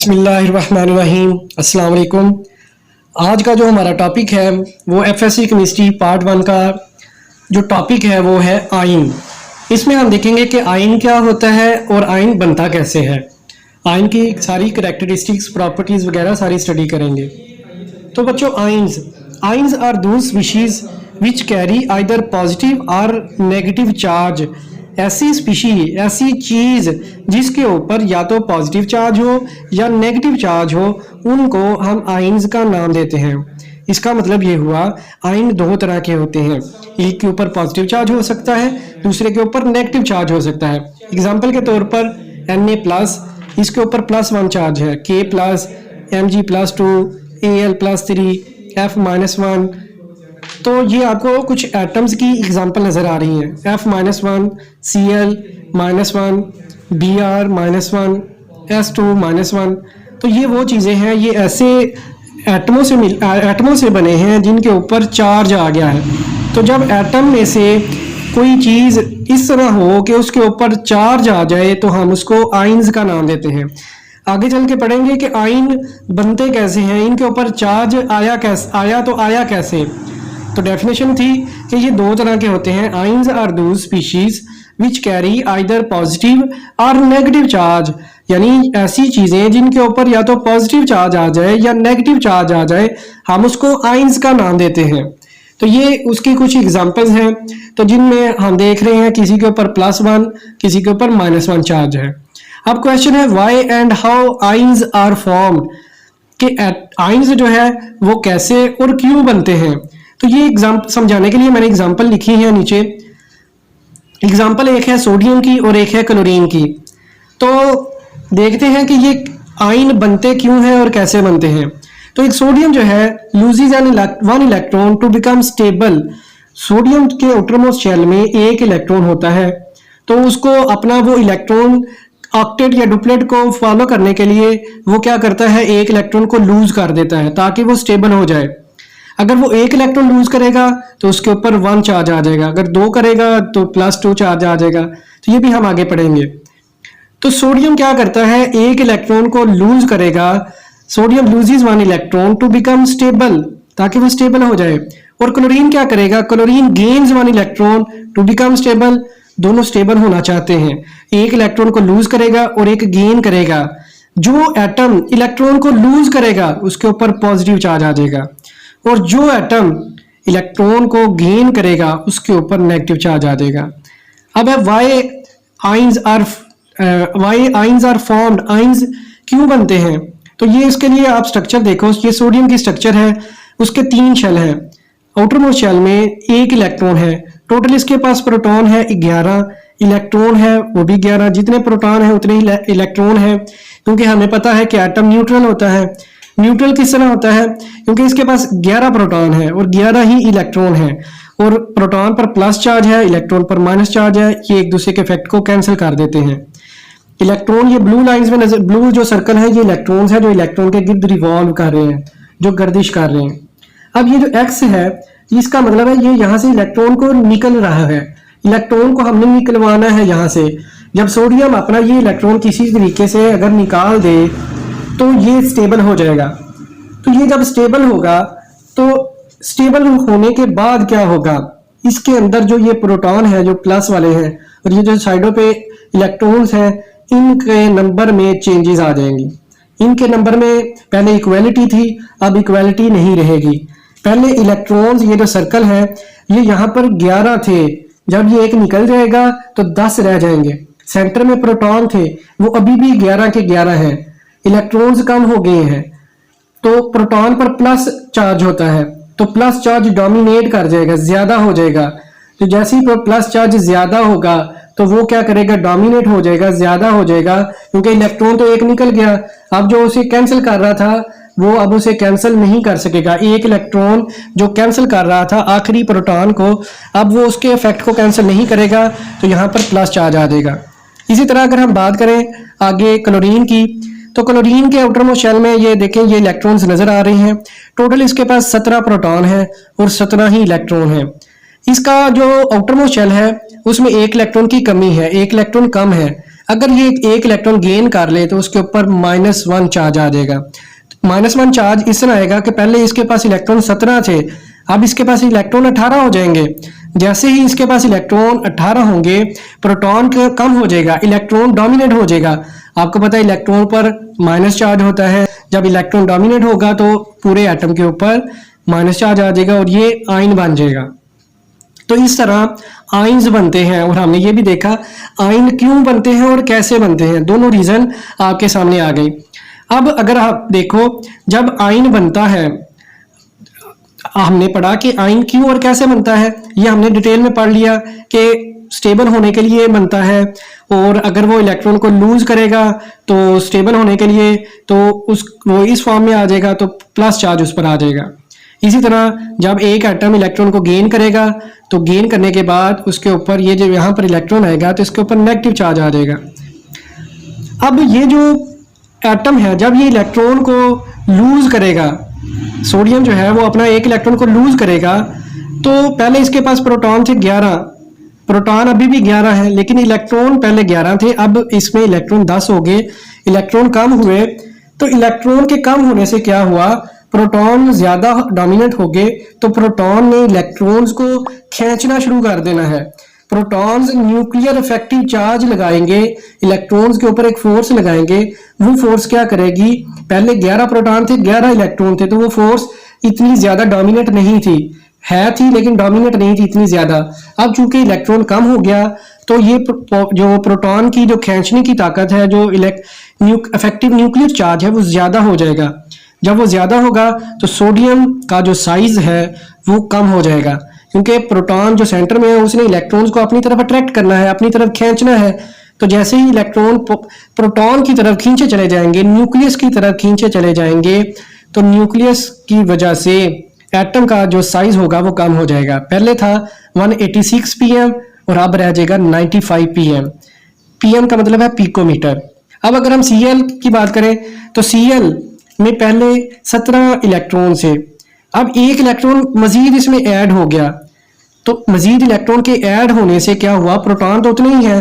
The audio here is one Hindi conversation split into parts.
बिस्मिल्लाहिर्रहमानिर्रहीम। अस्सलाम वालेकुम। आज का जो हमारा टॉपिक है वो एफएससी केमिस्ट्री पार्ट 1 का जो टॉपिक है वो है आयन। इसमें हम देखेंगे कि आयन क्या होता है और आयन बनता कैसे है। आयन की सारी करैक्टरिस्टिक्स, प्रॉपर्टीज़ वगैरह सारी स्टडी करेंगे। तो बच्चों, ions are those species which carry either positive और नेगेटिव चार्ज। ऐसी स्पीशी, ऐसी चीज़ जिसके ऊपर या तो पॉजिटिव चार्ज हो या नेगेटिव चार्ज हो, उनको हम आयन्स का नाम देते हैं। इसका मतलब ये हुआ, आयन दो तरह के होते हैं। एक के ऊपर पॉजिटिव चार्ज हो सकता है, दूसरे के ऊपर नेगेटिव चार्ज हो सकता है। एग्जाम्पल के तौर पर Na+, इसके ऊपर +1 चार्ज है, K+, Mg+2, Al+3, F-1। तो ये आपको कुछ एटम्स की एग्जांपल नज़र आ रही हैं। F-1, Cl-1, Br-1, S2-1। तो ये वो चीज़ें हैं, ये ऐसे एटमों से बने हैं जिनके ऊपर चार्ज आ गया है। तो जब एटम में से कोई चीज़ इस तरह हो कि उसके ऊपर चार्ज आ जाए तो हम उसको आयन्स का नाम देते हैं। आगे चल के पढ़ेंगे कि आयन बनते कैसे हैं, इनके ऊपर चार्ज आया कैसे। तो डेफिनेशन थी कि ये दो तरह के होते हैं। Ions are those species which carry either positive और नेगेटिव चार्ज, यानी ऐसी चीज़ें जिनके ऊपर या तो पॉजिटिव चार्ज आ जाए या नेगेटिव चार्ज आ जाए, हम उसको आयन्स का नाम देते हैं। तो ये उसकी कुछ एग्जांपल्स हैं, तो जिनमें हम देख रहे हैं किसी के ऊपर +1, किसी के ऊपर -1 चार्ज है। अब क्वेश्चन है why and how ions are formed, कि आयन्स जो है वो कैसे और क्यों बनते हैं। तो ये एग्जाम्पल समझाने के लिए मैंने एग्जाम्पल लिखी है नीचे। एग्जाम्पल एक है सोडियम की और एक है क्लोरीन की। तो देखते हैं कि ये आयन बनते क्यों हैं और कैसे बनते हैं। तो एक सोडियम जो है loses one electron to become stable. Sodium के आउटरमोस्ट शेल में एक इलेक्ट्रॉन होता है, तो उसको अपना वो इलेक्ट्रॉन ऑक्टेट या डुप्लेट को फॉलो करने के लिए वो क्या करता है, एक इलेक्ट्रॉन को लूज कर देता है ताकि वो स्टेबल हो जाए। अगर वो एक इलेक्ट्रॉन लूज करेगा तो उसके ऊपर 1 चार्ज आ जाएगा, अगर 2 करेगा तो +2 चार्ज आ जाएगा। तो ये भी हम आगे पढ़ेंगे। तो सोडियम क्या करता है, एक इलेक्ट्रॉन को लूज करेगा। Sodium loses 1 electron to become stable, ताकि वो स्टेबल हो जाए। और क्लोरीन क्या करेगा, chlorine gains 1 electron to become stable. दोनों स्टेबल होना चाहते हैं, एक इलेक्ट्रॉन को लूज करेगा और एक गेन करेगा। जो एटम इलेक्ट्रॉन को लूज करेगा उसके ऊपर पॉजिटिव चार्ज आ जाएगा, और जो एटम इलेक्ट्रॉन को गेन करेगा उसके ऊपर नेगेटिव चार्ज आ जाएगा। अब है why ions are formed, ions क्यों बनते हैं। तो ये इसके लिए आप स्ट्रक्चर देखो, ये सोडियम की स्ट्रक्चर है, उसके 3 शेल हैं। आउटरमोस्ट शेल में एक इलेक्ट्रॉन है, टोटल इसके पास प्रोटॉन है 11, इलेक्ट्रॉन है वो भी 11। जितने प्रोटॉन है उतने ही इलेक्ट्रॉन है, क्योंकि हमें पता है कि एटम न्यूट्रल होता है। न्यूट्रल किस तरह होता है, क्योंकि इसके पास 11 प्रोटॉन है और 11 ही इलेक्ट्रॉन है, और प्रोटॉन पर प्लस चार्ज है, इलेक्ट्रॉन पर माइनस चार्ज है। ये एक दूसरे के इफेक्ट को कैंसिल कर देते हैं। इलेक्ट्रॉन ये ब्लू लाइंस में नजर, ब्लू जो सर्कल है ये इलेक्ट्रॉन्स है जो इलेक्ट्रॉन के गिर्द रिवॉल्व कर रहे हैं, जो गर्दिश कर रहे हैं। अब ये जो एक्स है इसका मतलब है ये यहाँ से इलेक्ट्रॉन को निकल रहा है, इलेक्ट्रॉन को हमने निकलवाना है यहाँ से। जब सोडियम अपना ये इलेक्ट्रॉन किसी तरीके से अगर निकाल दे तो ये स्टेबल हो जाएगा। तो ये जब स्टेबल होगा तो स्टेबल होने के बाद क्या होगा, इसके अंदर जो ये प्रोटॉन है जो प्लस वाले हैं और ये जो साइडों पे इलेक्ट्रॉन्स हैं, इनके नंबर में चेंजेस आ जाएंगी। इनके नंबर में पहले इक्वालिटी थी, अब इक्वालिटी नहीं रहेगी। पहले इलेक्ट्रॉन्स, ये जो सर्कल है ये यहाँ पर 11 थे, जब ये एक निकल जाएगा तो 10 रह जाएंगे। सेंटर में प्रोटॉन थे वो अभी भी 11 के 11 हैं, इलेक्ट्रॉन्स कम हो गए हैं। तो प्रोटॉन पर प्लस चार्ज होता है, तो प्लस चार्ज डोमिनेट कर जाएगा, ज्यादा हो जाएगा। तो जैसे ही प्लस चार्ज ज्यादा होगा तो वो क्या करेगा, डोमिनेट हो जाएगा, ज्यादा हो जाएगा, क्योंकि इलेक्ट्रॉन तो एक निकल गया। अब जो उसे कैंसिल कर रहा था वो अब उसे कैंसिल नहीं कर सकेगा। एक इलेक्ट्रॉन जो कैंसिल कर रहा था आखिरी प्रोटॉन को, अब वो उसके इफेक्ट को कैंसिल नहीं करेगा, तो यहाँ पर प्लस चार्ज आ जाएगा। इसी तरह अगर हम बात करें आगे क्लोरीन की, तो क्लोरीन के आउटरमोस्ट शेल में ये देखें ये इलेक्ट्रॉन्स नजर आ रहे हैं। टोटल इसके पास 17 प्रोटॉन है और 17 ही इलेक्ट्रॉन है। इसका जो आउटरमोस्ट शेल है उसमें एक इलेक्ट्रॉन की कमी है, एक इलेक्ट्रॉन कम है। अगर ये एक इलेक्ट्रॉन गेन कर ले तो उसके ऊपर -1 चार्ज आ जाएगा। -1 चार्ज इस तरह आएगा कि पहले इसके पास इलेक्ट्रॉन 17 थे, अब इसके पास इलेक्ट्रॉन 18 हो जाएंगे। जैसे ही इसके पास इलेक्ट्रॉन 18 होंगे, प्रोटॉन कम हो जाएगा, इलेक्ट्रॉन डोमिनेट हो जाएगा। आपको पता है इलेक्ट्रॉन पर माइनस चार्ज होता है, जब इलेक्ट्रॉन डोमिनेट होगा तो पूरे एटम के ऊपर माइनस चार्ज आ जाएगा और ये आयन बन जाएगा। तो इस तरह आयन्स बनते हैं और हमने ये भी देखा आयन क्यों बनते हैं और कैसे बनते हैं, दोनों रीजन आपके सामने आ गई। अब अगर आप देखो जब आयन बनता है, हमने पढ़ा कि आयन क्यों और कैसे बनता है, ये हमने डिटेल में पढ़ लिया कि स्टेबल होने के लिए बनता है, और अगर वो इलेक्ट्रॉन को लूज करेगा तो स्टेबल होने के लिए तो वो इस फॉर्म में आ जाएगा, तो प्लस चार्ज उस पर आ जाएगा। इसी तरह जब एक एटम इलेक्ट्रॉन को गेन करेगा तो गेन करने के बाद उसके ऊपर ये जो यहाँ पर इलेक्ट्रॉन आएगा तो इसके ऊपर नेगेटिव चार्ज आ जाएगा। अब ये जो एटम है जब ये इलेक्ट्रॉन को लूज करेगा, सोडियम जो है वो अपना एक इलेक्ट्रॉन को लूज करेगा, तो पहले इसके पास प्रोटॉन थे 11, प्रोटॉन अभी भी 11 है लेकिन इलेक्ट्रॉन पहले 11 थे, अब इसमें इलेक्ट्रॉन 10 हो गए, इलेक्ट्रॉन कम हुए। तो इलेक्ट्रॉन के कम होने से क्या हुआ, प्रोटॉन ज्यादा डोमिनेट हो गए, तो प्रोटॉन ने इलेक्ट्रॉन्स को खींचना शुरू कर देना है। प्रोटॉन्स न्यूक्लियर इफेक्टिव चार्ज लगाएंगे, इलेक्ट्रॉन्स के ऊपर एक फोर्स लगाएंगे, वो फोर्स क्या करेगी, पहले 11 प्रोटॉन थे 11 इलेक्ट्रॉन थे, तो वो फोर्स इतनी ज्यादा डोमिनेट नहीं थी, थी लेकिन डोमिनेट नहीं थी इतनी ज्यादा। अब चूंकि इलेक्ट्रॉन कम हो गया तो ये जो प्रोटॉन की जो खींचने की ताकत है, जो इफेक्टिव न्यूक्लियर चार्ज है वो ज्यादा हो जाएगा। जब वो ज्यादा होगा तो सोडियम का जो साइज है वो कम हो जाएगा, क्योंकि प्रोटॉन जो सेंटर में है उसने इलेक्ट्रॉन्स को अपनी तरफ अट्रैक्ट करना है, अपनी तरफ खींचना है। तो जैसे ही इलेक्ट्रॉन प्रोटॉन की तरफ खींचे चले जाएंगे, न्यूक्लियस की तरफ खींचे चले जाएंगे, तो न्यूक्लियस की वजह से एटम का जो साइज होगा वो कम हो जाएगा। पहले था 186 pm और अब रह जाएगा 95 pm। pm का मतलब है पिकोमीटर। अब अगर हम Cl की बात करें तो Cl में पहले 17 इलेक्ट्रॉन से, अब एक इलेक्ट्रॉन मजीद इसमें ऐड हो गया, तो मजीद इलेक्ट्रॉन के ऐड होने से क्या हुआ, प्रोटॉन तो उतने ही है,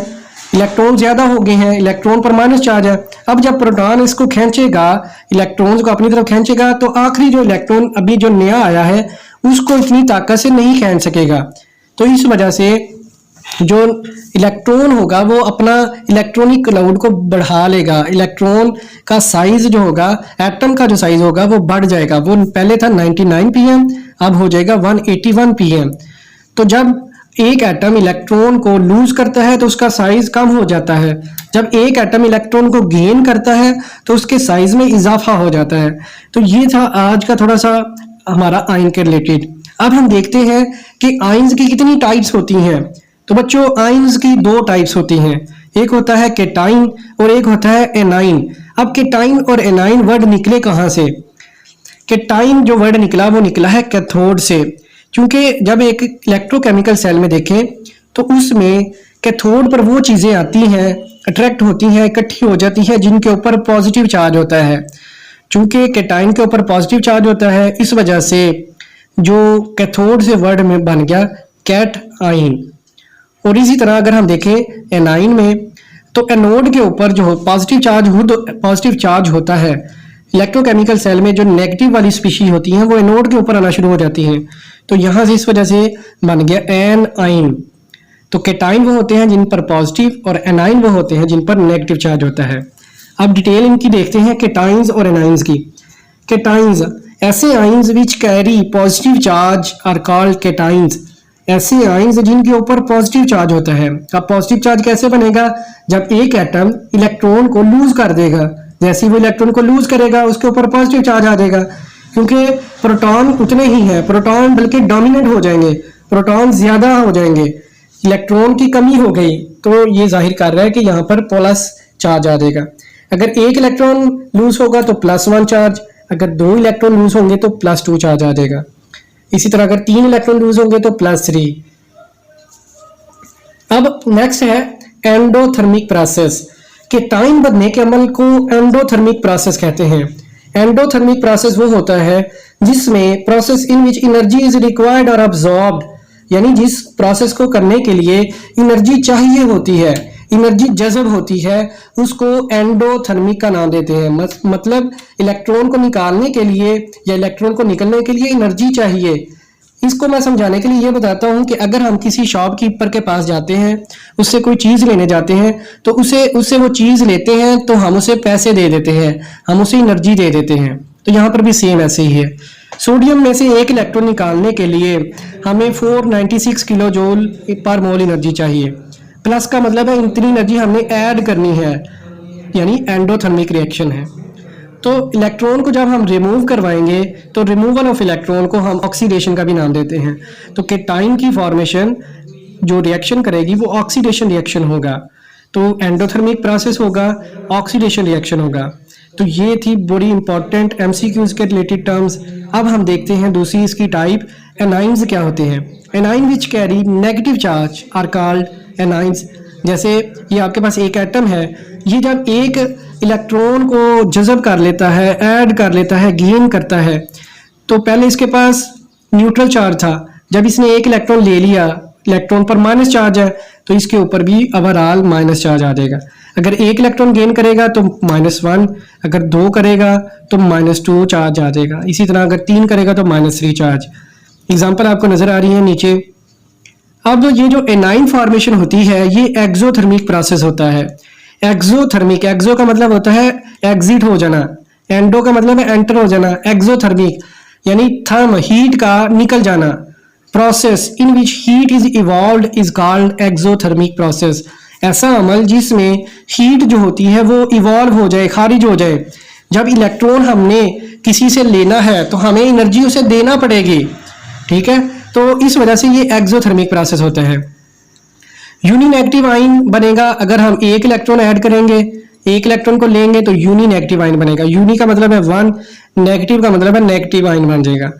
इलेक्ट्रॉन ज्यादा हो गए हैं, इलेक्ट्रॉन पर माइनस चार्ज है। अब जब प्रोटॉन इसको खींचेगा, इलेक्ट्रॉन्स को अपनी तरफ खींचेगा, तो आखिरी जो इलेक्ट्रॉन अभी जो नया आया है उसको इतनी ताकत से नहीं खींच सकेगा। तो इस वजह से जो इलेक्ट्रॉन होगा वो अपना इलेक्ट्रॉनिक क्लाउड को बढ़ा लेगा, इलेक्ट्रॉन का साइज जो होगा, एटम का जो साइज होगा वो बढ़ जाएगा। वो पहले था 99 pm, अब हो जाएगा 181 pm। तो जब एक एटम इलेक्ट्रॉन को लूज करता है तो उसका साइज कम हो जाता है, जब एक एटम इलेक्ट्रॉन को गेन करता है तो उसके साइज में इजाफा हो जाता है। तो ये था आज का थोड़ा सा हमारा आयन के रिलेटेड। अब हम देखते हैं कि आयन्स की कितनी टाइप्स होती हैं। तो बच्चों आयन्स की 2 टाइप्स होती हैं, एक होता है केटाइन और एक होता है एनाइन। अब केटाइन और एनाइन वर्ड निकले कहाँ से? केटाइन जो वर्ड निकला वो निकला है कैथोड से, क्योंकि जब एक इलेक्ट्रोकेमिकल सेल में देखें तो उसमें कैथोड पर वो चीजें आती हैं, अट्रैक्ट होती हैं, इकट्ठी हो जाती हैं जिनके ऊपर पॉजिटिव चार्ज होता है। चूंकि केटाइन के ऊपर पॉजिटिव चार्ज होता है, इस वजह से जो कैथोड से वर्ड में बन गया कैट आइन। और इसी तरह अगर हम देखें एनाइन में, तो एनोड के ऊपर जो पॉजिटिव चार्ज होता है, इलेक्ट्रोकेमिकल सेल में जो नेगेटिव वाली स्पीशी होती हैं वो एनोड के ऊपर आना शुरू हो जाती हैं, तो यहाँ से इस वजह से बन गया एन आइन। तो केटाइन वो होते हैं जिन पर पॉजिटिव और एनाइन वो होते हैं जिन पर नेगेटिव चार्ज होता है। अब डिटेल इनकी देखते हैं केटाइंस और एनाइंस की। केटाइंस ऐसे ions which carry positive charge are called cations. ऐसे आइंस जिनके ऊपर पॉजिटिव चार्ज होता है। अब पॉजिटिव चार्ज कैसे बनेगा? जब एक एटम इलेक्ट्रॉन को लूज कर देगा, जैसे वो इलेक्ट्रॉन को लूज करेगा उसके ऊपर पॉजिटिव चार्ज आ जाएगा, क्योंकि प्रोटॉन उतने ही हैं, प्रोटॉन बल्कि डोमिनेट हो जाएंगे, प्रोटॉन ज्यादा हो जाएंगे, इलेक्ट्रॉन की कमी हो गई, तो ये जाहिर कर रहा है कि यहाँ पर प्लस चार्ज आ जाएगा। अगर एक इलेक्ट्रॉन लूज होगा तो +1 चार्ज, अगर 2 इलेक्ट्रॉन लूज होंगे तो +2 चार्ज आ जाएगा। इसी तरह अगर 3 इलेक्ट्रॉन लूज होंगे तो +3। अब नेक्स्ट है एंडोथर्मिक प्रोसेस। केटाइन बनने के अमल को एंडोथर्मिक प्रोसेस कहते हैं। एंडोथर्मिक प्रोसेस वो होता है जिसमें process in which energy is required और अब्सॉर्ब्ड, यानी जिस प्रोसेस को करने के लिए एनर्जी चाहिए होती है, एनर्जी जज़ब होती है उसको एंडोथर्मिक का नाम देते हैं। मतलब इलेक्ट्रॉन को निकालने के लिए या इलेक्ट्रॉन को निकलने के लिए एनर्जी चाहिए। इसको मैं समझाने के लिए ये बताता हूँ कि अगर हम किसी शॉपकीपर के पास जाते हैं, उससे कोई चीज़ लेने जाते हैं, तो उससे वो चीज़ लेते हैं तो हम उसे पैसे दे देते हैं, हम उसे एनर्जी दे देते हैं। तो यहाँ पर भी सेम ऐसे ही है। सोडियम में से एक इलेक्ट्रॉन निकालने के लिए हमें 496 किलो जूल पर मोल एनर्जी चाहिए। प्लस का मतलब है इतनी एनर्जी हमने ऐड करनी है, यानी एंडोथर्मिक रिएक्शन है। तो इलेक्ट्रॉन को जब हम रिमूव करवाएंगे तो रिमूवल ऑफ इलेक्ट्रॉन को हम ऑक्सीडेशन का भी नाम देते हैं। तो केटाइन की फॉर्मेशन जो रिएक्शन करेगी वो ऑक्सीडेशन रिएक्शन होगा। तो एंडोथर्मिक प्रोसेस होगा, ऑक्सीडेशन रिएक्शन होगा। तो ये थी बड़ी इंपॉर्टेंट एमसीक्यूज के रिलेटेड टर्म्स। अब हम देखते हैं दूसरी इसकी टाइप, एनाइंस क्या होते हैं। Anion which carry negative charge are called anions. जैसे ये आपके पास एक एटम है, ये जब एक इलेक्ट्रॉन को जज़ब कर लेता है, ऐड कर लेता है, गेन करता है, तो पहले इसके पास न्यूट्रल चार्ज था। जब इसने एक इलेक्ट्रॉन ले लिया, इलेक्ट्रॉन पर माइनस चार्ज है, तो इसके ऊपर भी ओवरऑल माइनस चार्ज आ जाएगा। अगर एक इलेक्ट्रॉन गेन करेगा तो -1, अगर 2 करेगा तो -2 चार्ज आ जाएगा। इसी तरह अगर 3 करेगा तो -3 चार्ज। एग्जाम्पल आपको नजर आ रही है नीचे। अब ये जो एनाइन फॉर्मेशन होती है ये एक्सोथर्मिक प्रोसेस होता है। एक्सोथर्मिक, एक्सो का मतलब होता है एग्जिट हो जाना, एंडो का मतलब है एंटर हो जाना, एक्सोथर्मिक यानी थर्म हीट का निकल जाना। Process in which heat is evolved is called exothermic process. ऐसा अमल जिसमें हीट जो होती है वो इवॉल्व हो जाए, खारिज हो जाए। जब इलेक्ट्रॉन हमने किसी से लेना है तो हमें एनर्जी उसे देना पड़ेगी, ठीक है। तो इस वजह से ये एक्सोथर्मिक प्रोसेस होता है। यूनिनेगेटिव आयन बनेगा अगर हम एक इलेक्ट्रॉन ऐड करेंगे, एक इलेक्ट्रॉन को लेंगे तो यूनिनेगेटिव आयन बनेगा। यूनि का मतलब है 1, नेगेटिव का मतलब है नेगेटिव आयन बन जाएगा।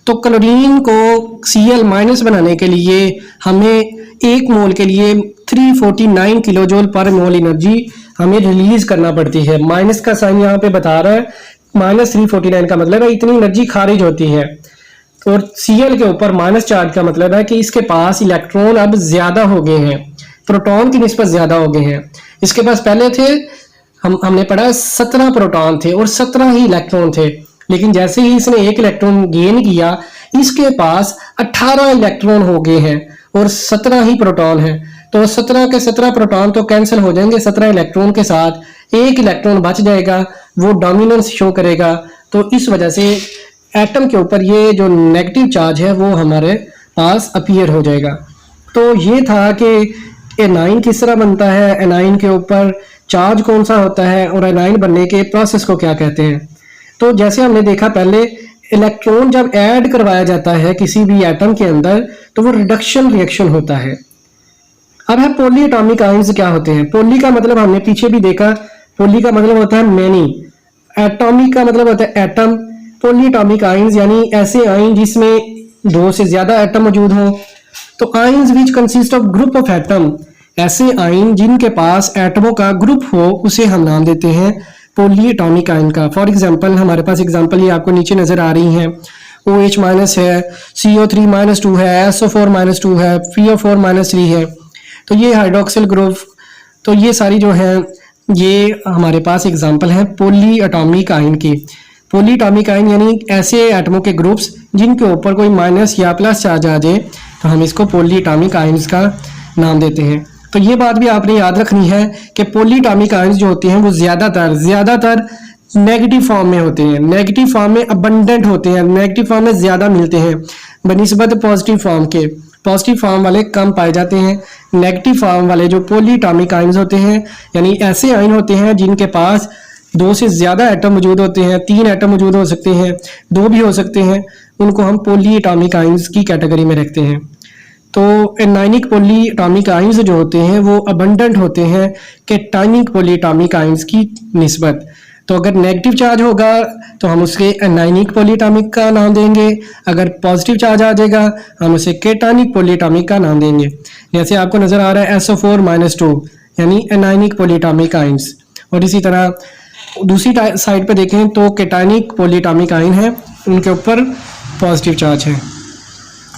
तो क्लोरीन को Cl- बनाने के लिए हमें 1 मोल के लिए 349 किलो जूल पर मोल एनर्जी हमें रिलीज करना पड़ती है। माइनस का साइन यहाँ पे बता रहा है, -349 का मतलब है इतनी एनर्जी खारिज होती है। और Cl के ऊपर माइनस चार्ज का मतलब है कि इसके पास इलेक्ट्रॉन अब ज्यादा हो गए हैं, प्रोटॉन की निस्बत ज्यादा हो गए हैं। इसके पास पहले थे, हमने पढ़ा 17 प्रोटॉन थे और 17 ही इलेक्ट्रॉन थे, लेकिन जैसे ही इसने एक इलेक्ट्रॉन गेन किया इसके पास 18 इलेक्ट्रॉन हो गए हैं और 17 ही प्रोटॉन है। तो 17 के 17 प्रोटॉन तो कैंसिल हो जाएंगे 17 इलेक्ट्रॉन के साथ, एक इलेक्ट्रॉन बच जाएगा, वो डोमिनेंस शो करेगा। तो इस वजह से एटम के ऊपर ये जो नेगेटिव चार्ज है वो हमारे पास अपीयर हो जाएगा। तो ये था कि एनाइन किस तरह बनता है, एनाइन के ऊपर चार्ज कौन सा होता है और एनाइन बनने के प्रोसेस को क्या कहते हैं। तो जैसे हमने देखा पहले, इलेक्ट्रॉन जब ऐड करवाया जाता है किसी भी एटम के अंदर तो वो रिडक्शन रिएक्शन होता है। अब है पॉली एटॉमिक आयंस क्या होते हैं। पॉली का मतलब हमने पीछे भी देखा, पॉली का मतलब होता है मैनी, एटॉमिक का मतलब होता है एटम। पॉली एटॉमिक आयंस यानी ऐसे आयन जिसमें 2 से ज्यादा एटम मौजूद हो। तो ions which consist of group of atom, ऐसे आयन जिनके पास एटमों का ग्रुप हो उसे हम नाम देते हैं पॉली एटॉमिक आयन का। फॉर एग्जांपल हमारे पास एग्जांपल ये आपको नीचे नजर आ रही हैं, OH- है, CO3-2 है, SO4-2 है, PO4-3 है। तो ये हाइड्रोक्सिल ग्रुप, तो ये सारी जो है ये हमारे पास एग्जांपल हैं पॉली एटॉमिक आयन की। पॉली एटॉमिक आयन यानी ऐसे एटमों के ग्रुप्स जिनके ऊपर कोई माइनस या प्लस चार्ज आ जाए तो हम इसको पॉली एटॉमिक आयंस का नाम देते हैं। तो ये बात भी आपने याद रखनी है कि पॉली एटॉमिक आयंस जो होते हैं वो ज्यादातर नेगेटिव फॉर्म में होते हैं, नेगेटिव फॉर्म में अबंडेंट होते हैं, नेगेटिव फॉर्म में ज्यादा मिलते हैं बनिस्बत पॉजिटिव फॉर्म के। पॉजिटिव फॉर्म वाले कम पाए जाते हैं। नेगेटिव फॉर्म वाले जो पॉली एटॉमिक आयंस होते हैं यानी ऐसे आयन होते हैं जिनके पास 2 से ज्यादा एटम मौजूद होते हैं, 3 एटम मौजूद हो सकते हैं, 2 भी हो सकते हैं, उनको हम पॉली एटॉमिक आयंस की कैटेगरी में रखते हैं। तो एनाइनिक पॉली एटॉमिक आयंस जो होते हैं वो अबंडेंट होते हैं केटाइनिक पॉली एटॉमिक आयंस की निस्बत। तो अगर नेगेटिव चार्ज होगा तो हम उसके एनाइनिक पॉली एटॉमिक का नाम देंगे, अगर पॉजिटिव चार्ज आ जाएगा हम उसे केटाइनिक पॉली एटॉमिक का नाम देंगे। जैसे आपको नजर आ रहा है SO4-2 यानी एनाइनिक पॉली एटॉमिक आयंस। और इसी तरह दूसरी साइड पे देखें तो केटाइनिक पॉली एटॉमिक आयन है, उनके ऊपर पॉजिटिव चार्ज है।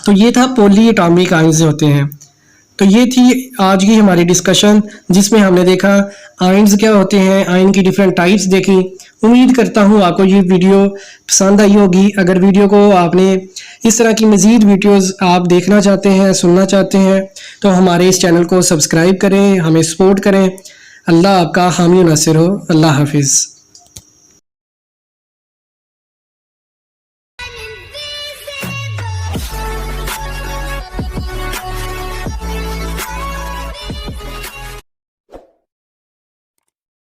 तो ये था पॉली एटॉमिक आयंस होते हैं। तो ये थी आज की हमारी डिस्कशन, जिसमें हमने देखा आयन्स क्या होते हैं, आयन की डिफरेंट टाइप्स देखी। उम्मीद करता हूँ आपको ये वीडियो पसंद आई होगी। अगर वीडियो को आपने इस तरह की मज़ीद वीडियोस आप देखना चाहते हैं, सुनना चाहते हैं, तो हमारे इस चैनल को सब्सक्राइब करें, हमें सपोर्ट करें। अल्लाह आपका हामी नासिर हो। अल्लाह हाफिज़।